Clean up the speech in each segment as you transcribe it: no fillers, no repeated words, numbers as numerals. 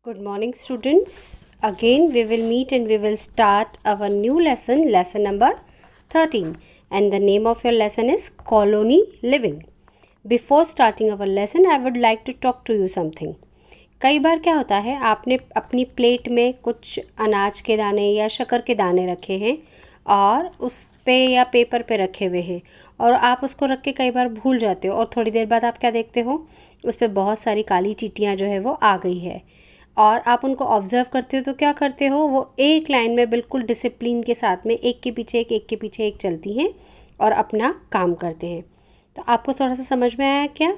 Good morning, students. Again, we will meet and we will start our new lesson, lesson number 13. And the name of your lesson is Colony Living. Before starting our lesson, I would like to talk to you something. कई बार क्या होता है, आपने अपनी plate में कुछ अनाज के दाने या शक्कर के दाने रखे हैं और उस पे या पेपर पे रखे हुए हैं और आप उसको रख के कई बार भूल जाते हो और थोड़ी देर बाद आप क्या देखते हो, उस पर बहुत सारी काली चींटियाँ जो है वो आ गई है और आप उनको ऑब्ज़र्व करते हो तो क्या करते हो, वो एक लाइन में बिल्कुल डिसिप्लिन के साथ में एक के पीछे एक चलती हैं और अपना काम करते हैं। तो आपको थोड़ा सा समझ में आया क्या,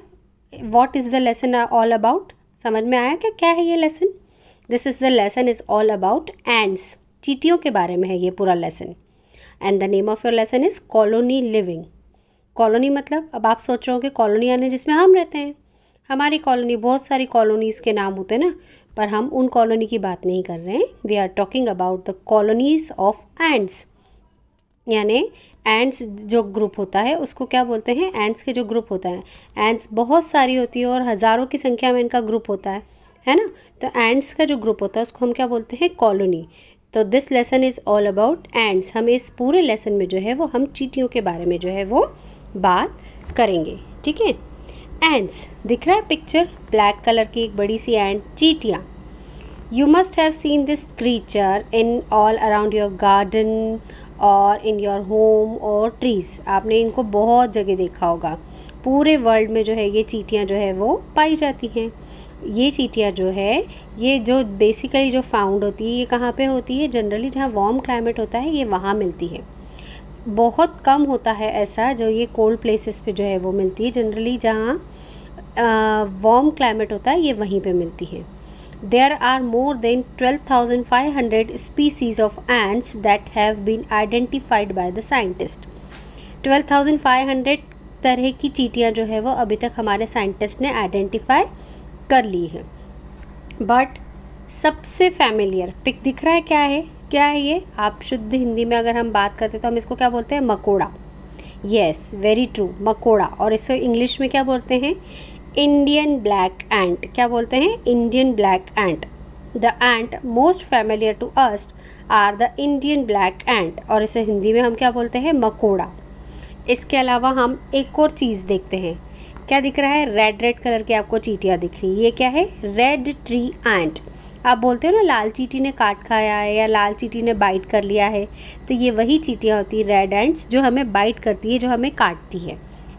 what is the lesson all about? समझ में आया क्या क्या है ये lesson? This is the lesson is all about ends, चींटियों के बारे में है ये पूरा lesson. And the name of your lesson is colony living. Colony मतलब, अब आप सोच रहे हो कि कॉलोनी यानी जिसमें हम रहते हैं, हमारी कॉलोनी, बहुत सारी कॉलोनीज़ के नाम होते हैं ना, पर हम उन कॉलोनी की बात नहीं कर रहे हैं। We are talking about the colonies of ants. यानी एंड्स जो ग्रुप होता है उसको क्या बोलते हैं, एंड्स के जो ग्रुप होता है, एंड्स बहुत सारी होती है और हज़ारों की संख्या में इनका ग्रुप होता है ना। तो एंड्स का जो ग्रुप होता है उसको हम क्या बोलते हैं, कॉलोनी। तो this lesson is all about ends. हम इस पूरे लेसन में जो है वो हम चींटियों के बारे में जो है वो बात करेंगे, ठीक है। एंड्स दिख रहा है पिक्चर, ब्लैक कलर की एक बड़ी सी एंड, चींटियाँ। You must have seen this creature in all around your garden और इन योर होम और ट्रीज़। आपने इनको बहुत जगह देखा होगा, पूरे वर्ल्ड में जो है ये चींटियाँ जो है वो पाई जाती हैं। ये चींटियाँ जो है, ये जो बेसिकली जो फाउंड होती है, ये कहाँ पे होती है? जनरली जहाँ वार्म क्लाइमेट होता है ये वहाँ मिलती है। बहुत कम होता है ऐसा जो ये कोल्ड प्लेसेस पे जो है वो मिलती है। जनरली जहाँ वार्म क्लाइमेट होता है ये वहीं पे मिलती है। There are more than 12,500 species of ants that have been identified by the scientist. 12,500 तरह की चींटियाँ जो है वो अभी तक हमारे साइंटिस्ट ने आइडेंटिफाई कर ली है। बट सबसे फैमिलियर पिक दिख रहा है, क्या है ये? आप शुद्ध हिंदी में अगर हम बात करते तो हम इसको क्या बोलते हैं? मकोड़ा। येस, वेरी ट्रू, मकोड़ा। और इसको इंग्लिश में क्या बोलते हैं? Indian black ant. क्या बोलते हैं? Indian black ant. The ant most familiar to us are the Indian black ant. और इसे हिंदी में हम क्या बोलते हैं? मकोड़ा। इसके अलावा हम एक और चीज़ देखते हैं, क्या दिख रहा है? रेड कलर की आपको चींटियाँ दिख रही है, ये क्या है? रेड ट्री एंट। आप बोलते हो ना लाल चींटी ने काट खाया है या लाल चींटी ने बाइट कर लिया है, तो ये वही चींटियाँ होती है, रेड एंट्स, जो हमें बाइट करती है, जो हमें काटती है,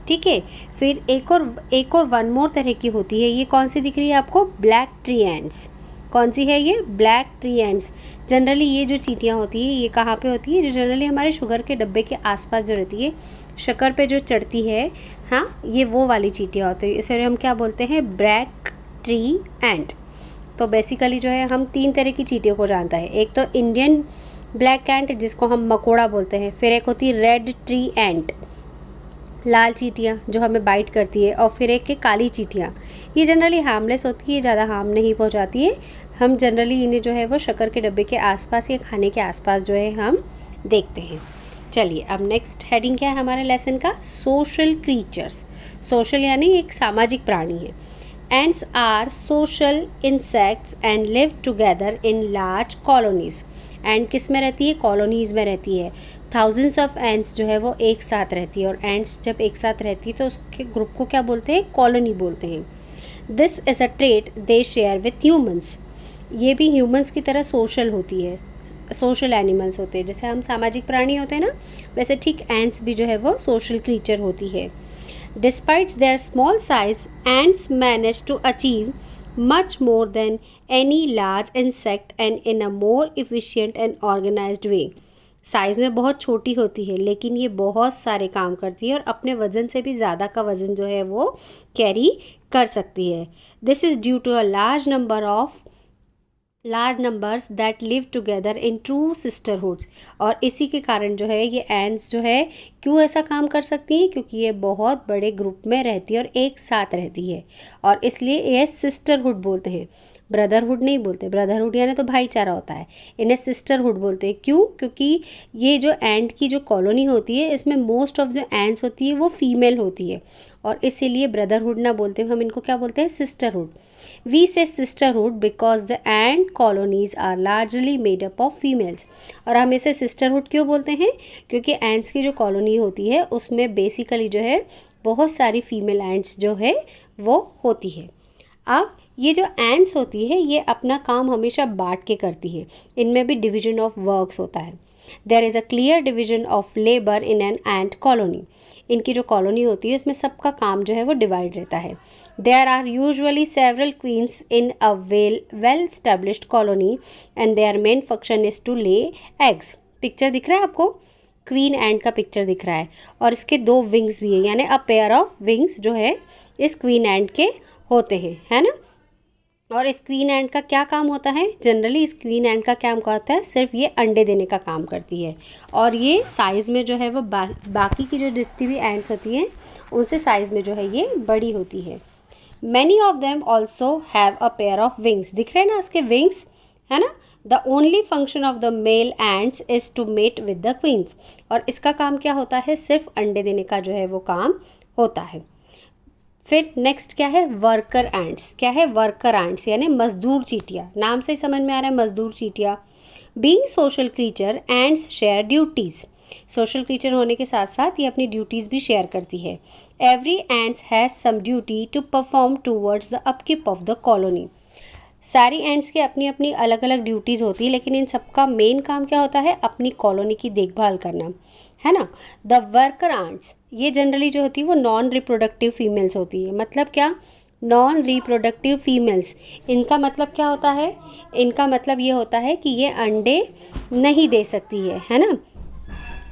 ठीक है। फिर एक और वन मोर तरह की होती है, ये कौन सी दिख रही है आपको? Black tree ants. कौन सी है ये? Black tree ants. जनरली ये जो चींटियाँ होती है ये कहाँ पे होती है? जो जनरली हमारे शुगर के डब्बे के आसपास जो रहती है, शक्कर पे जो चढ़ती है, हाँ, ये वो वाली चींटियाँ होती है। इसे हम क्या बोलते हैं? ब्लैक ट्री एंट। तो बेसिकली जो है हम तीन तरह की चींटियों को जानता है। एक तो इंडियन ब्लैक एंट जिसको हम मकोड़ा बोलते हैं, फिर एक होती है रेड ट्री एंट, लाल चींटियाँ जो हमें बाइट करती है, और फिर एक है काली चींटियाँ। ये जनरली हार्मलेस होती है, ज़्यादा हार्म नहीं पहुँचाती है। हम जनरली इन्हें जो है वो शक्कर के डब्बे के आसपास या खाने के आसपास जो है हम देखते हैं। चलिए, अब नेक्स्ट हेडिंग क्या है हमारे लेसन का? Social creatures. सोशल यानी एक सामाजिक प्राणी है। Ants are social insects and live together in large colonies. And किस में रहती है? कॉलोनीज़ में रहती है। थाउजेंड्स ऑफ एंड्स जो है वो एक साथ रहती है, और एंड्स जब एक साथ रहती है तो उसके ग्रुप को क्या बोलते हैं? कॉलोनी बोलते हैं। This is a trait they share with humans. ये भी ह्यूमन्स की तरह सोशल होती है, सोशल एनिमल्स होते हैं। जैसे हम सामाजिक प्राणी होते हैं ना, वैसे ठीक एंड्स भी जो है वो सोशल क्रीचर होती है। Despite their small size, ants manage to achieve much more than any large insect and in a more efficient and organized way. Size में बहुत छोटी होती है लेकिन ये बहुत सारे काम करती है और अपने वज़न से भी ज़्यादा का वज़न जो है वो कैरी कर सकती है। This is due to a large numbers that live together in true sisterhoods. और इसी के कारण जो है ये एंड्स जो है क्यों ऐसा काम कर सकती हैं? क्योंकि ये बहुत बड़े ग्रुप में रहती है और एक साथ रहती है, और इसलिए ये सिस्टरहुड बोलते हैं, ब्रदरहुड नहीं बोलते। ब्रदरहुड यानी तो भाईचारा होता है, इन्हें सिस्टरहुड बोलते हैं। क्यों? क्योंकि ये जो एंट की जो कॉलोनी होती है इसमें मोस्ट ऑफ जो एंट्स होती है वो फीमेल होती है, और इसीलिए ब्रदरहुड ना बोलते हम इनको क्या बोलते हैं? Sisterhood. We say sisterhood because the ant colonies are largely made up of females. और हम इसे सिस्टरहुड क्यों बोलते हैं? क्योंकि एंट्स की जो कॉलोनी होती है उसमें बेसिकली जो है बहुत सारी फीमेल एंट्स जो है वो होती है। अब ये जो एंट्स होती है ये अपना काम हमेशा बांट के करती है, इनमें भी डिवीजन ऑफ वर्क्स होता है। There is a clear division of labour in an ant colony. इनकी जो कॉलोनी होती है उसमें सबका काम जो है वो डिवाइड रहता है। There are usually several queens in a well established colony and their main function is to lay eggs. Picture दिख रहा है आपको? क्वीन एंट का पिक्चर दिख रहा है और इसके 2 विंग्स भी है, यानी अ पेयर ऑफ विंग्स जो है इस क्वीन एंट के होते हैं, है ना। और इस क्वीन एंट का क्या काम होता है? जनरली इस क्वीन एंट का क्या काम होता है? सिर्फ ये अंडे देने का काम करती है और ये साइज़ में जो है वो बाकी की जो जितनी भी एंट्स होती हैं उनसे साइज़ में जो है ये बड़ी होती है। Many of them also have a pair of wings. दिख रहे हैं ना इसके विंग्स, है ना। The only function of the male ants is to mate with the queens. और इसका काम क्या होता है? सिर्फ अंडे देने का जो है वो काम होता है। फिर नेक्स्ट क्या है? Worker ants. क्या है? वर्कर एंट्स यानी मजदूर चींटियाँ। नाम से ही समझ में आ रहा है मजदूर चींटियाँ। Being social creature ants share duties. Social creature होने के साथ साथ ये अपनी ड्यूटीज़ भी शेयर करती है। Every ants has some duty to perform towards the upkeep of the colony. सारी एंट्स की अपनी अपनी अलग अलग ड्यूटीज़ होती है, लेकिन इन सबका मेन काम क्या होता है? अपनी कॉलोनी की देखभाल करना, है ना। द वर्कर एंट्स ये जनरली जो होती है वो नॉन रिप्रोडक्टिव फीमेल्स होती है। मतलब क्या? Non reproductive females. इनका मतलब क्या होता है? इनका मतलब ये होता है कि ये अंडे नहीं दे सकती है ना।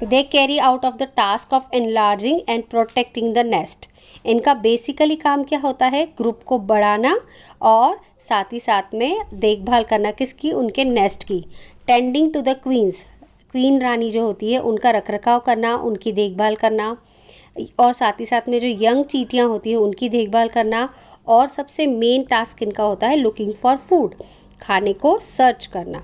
They carry out of the task of enlarging and protecting the nest. इनका बेसिकली काम क्या होता है? ग्रुप को बढ़ाना और साथ ही साथ में देखभाल करना किसकी? उनके नेस्ट की। Tending to the queens, queen रानी जो होती है उनका रखरखाव करना, उनकी देखभाल करना, और साथ ही साथ में जो यंग चींटियाँ होती हैं उनकी देखभाल करना। और सबसे मेन टास्क इनका होता है लुकिंग फॉर फूड, खाने को सर्च करना।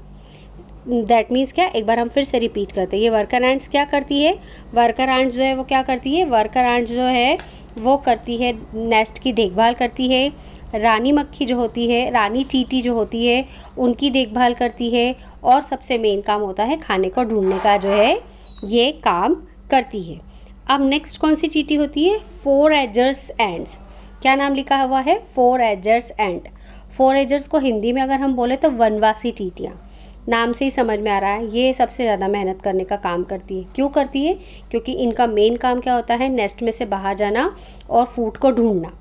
दैट मीन्स क्या? एक बार हम फिर से रिपीट करते हैं। ये वर्कर एंट्स क्या करती है? वर्कर एंट्स जो है वो क्या करती है? वर्कर एंट्स जो है वो करती है नेस्ट की देखभाल करती है। रानी मक्खी जो होती है, रानी चींटी जो होती है उनकी देखभाल करती है। और सबसे मेन काम होता है खाने को ढूंढने का जो है ये काम करती है। अब नेक्स्ट कौन सी चींटी होती है? 4 एजर्स एंट्स। क्या नाम लिखा हुआ है? 4 एजर्स एंट। 4 एजर्स को हिंदी में अगर हम बोले तो वनवासी चींटियाँ। नाम से ही समझ में आ रहा है ये सबसे ज़्यादा मेहनत करने का काम करती है। क्यों करती है? क्योंकि इनका मेन काम क्या होता है? नेस्ट में से बाहर जाना और फूड को ढूंढना।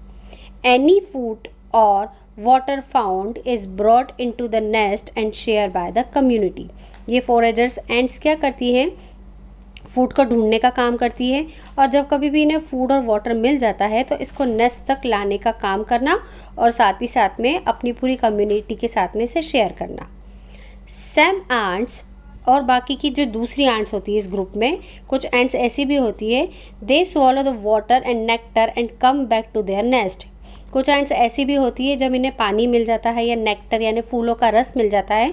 एनी फूड और water found is brought into the nest and share by the community. ये 4 एजर्स एंट्स क्या करती हैं? फूड को ढूंढने का काम करती है और जब कभी भी इन्हें फूड और वाटर मिल जाता है तो इसको नेस्ट तक लाने का काम करना और साथ ही साथ में अपनी पूरी कम्युनिटी के साथ में इसे शेयर करना। सैम एंट्स और बाकी की जो दूसरी एंट्स होती है इस ग्रुप में, कुछ एंट्स ऐसी भी होती है, they swallow the water and nectar and come back to their nest. कुछ एंट्स ऐसी भी होती है जब इन्हें पानी मिल जाता है या नेक्टर यानी फूलों का रस मिल जाता है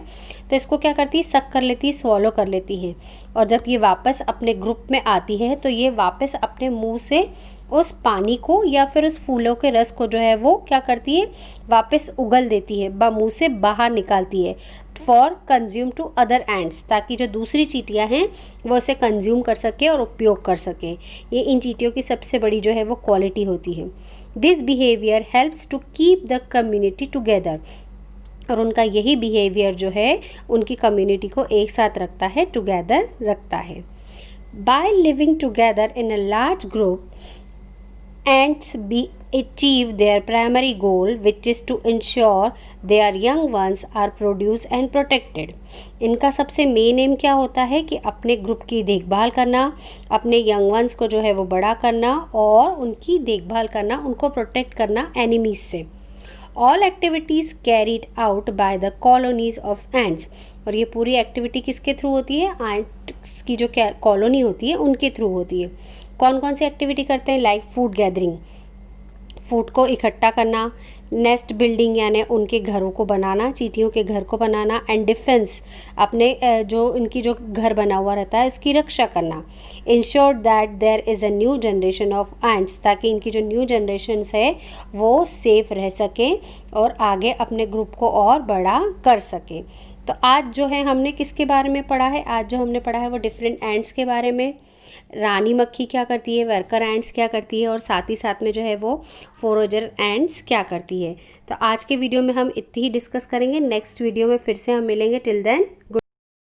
तो इसको क्या करती है? सक कर लेती है, स्वॉलो कर लेती है। और जब ये वापस अपने ग्रुप में आती है तो ये वापस अपने मुंह से उस पानी को या फिर उस फूलों के रस को जो है वो क्या करती है? वापस उगल देती है, मुंह से बाहर निकालती है for consume to other ants, ताकि जो दूसरी चींटियाँ हैं वो इसे कंज्यूम कर सके और उपयोग कर सके। ये इन चींटियों की सबसे बड़ी जो है वो क्वालिटी होती है। This behaviour helps to keep the community together. और उनका यही बिहेवियर जो है उनकी कम्युनिटी को एक साथ रखता है, टुगेदर रखता है। By living together in a large group ants achieve their primary goal, which is to ensure their young ones are produced and protected. इनका सबसे मेन एम क्या होता है कि अपने ग्रुप की देखभाल करना, अपने यंग वंस को जो है वो बड़ा करना और उनकी देखभाल करना, उनको प्रोटेक्ट करना एनिमीज से। All activities carried out by the colonies of ants. और ये पूरी एक्टिविटी किसके थ्रू होती है? एंट्स की जो कॉलोनी होती है उनके थ्रू होती है। कौन कौन सी एक्टिविटी करते हैं? लाइक फूड गैदरिंग, फूड को इकट्ठा करना, नेस्ट बिल्डिंग यानी उनके घरों को बनाना, चींटियों के घर को बनाना, एंड डिफेंस अपने जो इनकी जो घर बना हुआ रहता है उसकी रक्षा करना। Ensure that there is a new generation of ants, ताकि इनकी जो न्यू जनरेशन्स है वो सेफ रह सकें और आगे अपने ग्रुप को और बड़ा कर सकें। तो आज जो है हमने किसके बारे में पढ़ा है, आज जो हमने पढ़ा है वो डिफरेंट एंट्स के बारे में, रानी मक्खी क्या करती है, वर्कर एंट्स क्या करती है, और साथ ही साथ में जो है वो फोरोजर एंट्स क्या करती है। तो आज के वीडियो में हम इतनी ही डिस्कस करेंगे, नेक्स्ट वीडियो में फिर से हम मिलेंगे। Till then good.